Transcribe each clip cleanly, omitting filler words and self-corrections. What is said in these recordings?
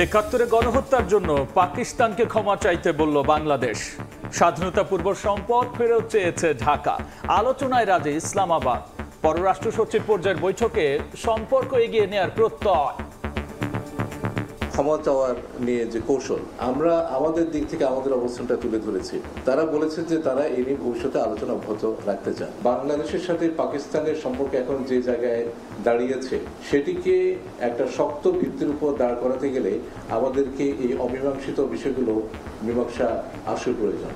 একাত্তরে গণহত্যার জন্য পাকিস্তানকে ক্ষমা চাইতে বলল বাংলাদেশ। স্বাধীনতা পূর্ব সম্পদ ফেরত চেয়েছে ঢাকা। আলোচনায় রাজি ইসলামাবাদ। পররাষ্ট্র সচিব পর্যায়ের বৈঠকে সম্পর্ক এগিয়ে নেয়ার প্রত্যয়। ক্ষমা চাওয়ার নিয়ে যে কৌশল, আমরা আমাদের দিক থেকে আমাদের অবস্থানটা তুলে ধরেছি। তারা বলেছে যে তারা এই নিয়ে ভবিষ্যতে আলোচনা অব্যাহত রাখতে চান। বাংলাদেশের সাথে পাকিস্তানের সম্পর্ক এখন যে জায়গায় দাঁড়িয়েছে সেটিকে একটা শক্ত ভিত্তির উপর দাঁড় করাতে গেলে আমাদেরকে এই অমীমাংসিত বিষয়গুলো মীমাংসা আসল প্রয়োজন।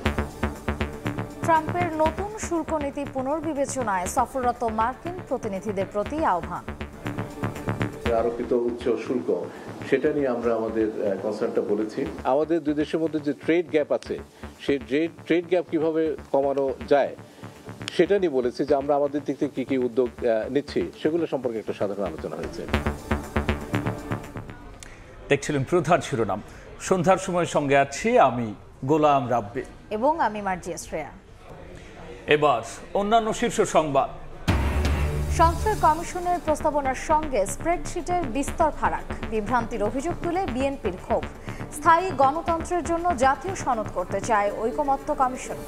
ট্রাম্পের নতুন শুল্ক নীতি পুনর্বিবেচনায় সফররত মার্কিন প্রতিনিধিদের প্রতি আহ্বান। আরোপিত উচ্চ শুল্ক, সেটা নিয়ে আমরা আমাদের কনসার্নটা বলেছি। আমাদের দুই দেশের মধ্যে যে ট্রেড গ্যাপ আছে, সেই ট্রেড গ্যাপ কিভাবে কমানো যায় সেটা নিয়ে বলেছি যে আমরা আমাদের দিক থেকে কি কি উদ্যোগ নিচ্ছি সেগুলো সম্পর্কে একটা সাধারণ আলোচনা হয়েছে। দেখছিলেন প্রধান শিরোনাম। সন্ধ্যার সময় সঙ্গে আছি আমি গোলাম রাব্বি এবং আমি মার্জিয়া শ্রেয়া। এবার অন্যান্য শীর্ষ সংবাদ। সংস্কার কমিশনের প্রস্তাবনার সঙ্গে স্প্রেডশিটের বিস্তর ফারাক। বিভ্রান্তির অভিযোগ তুলে বিএনপির ক্ষোভ। স্থায়ী গণতন্ত্রের জন্য জাতীয় সনদ করতে চায় ঐকমত্য কমিশন।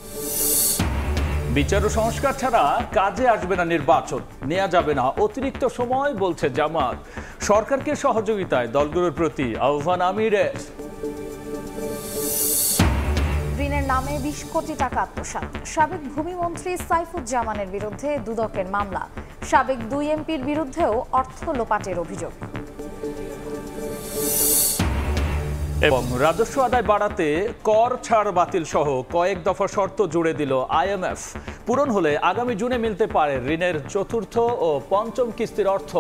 বিচার ও সংস্কার ছাড়া কাজে আসবে না নির্বাচন, নেওয়া যাবে না অতিরিক্ত সময় বলছে জামাত। সরকারকে সহযোগিতায় দলগুলোর প্রতি আহ্বান আমিরের। ঋণের নামে 20 কোটি টাকা আত্মসাৎ। সাবেক ভূমিমন্ত্রী সাইফুজ্জামানের বিরুদ্ধে দুদকের মামলা। সাবেক 2 এমপির বিরুদ্ধেও অর্থ লোপাটের অভিযোগ। এবং রাজস্ব আদায় বাড়াতে কর ছাড় বাতিল সহ কয়েক দফা শর্ত জুড়ে দিল IMF। পূরণ হলে আগামী জুনে মিলতে পারে ঋণের চতুর্থ ও পঞ্চম কিস্তির অর্থ।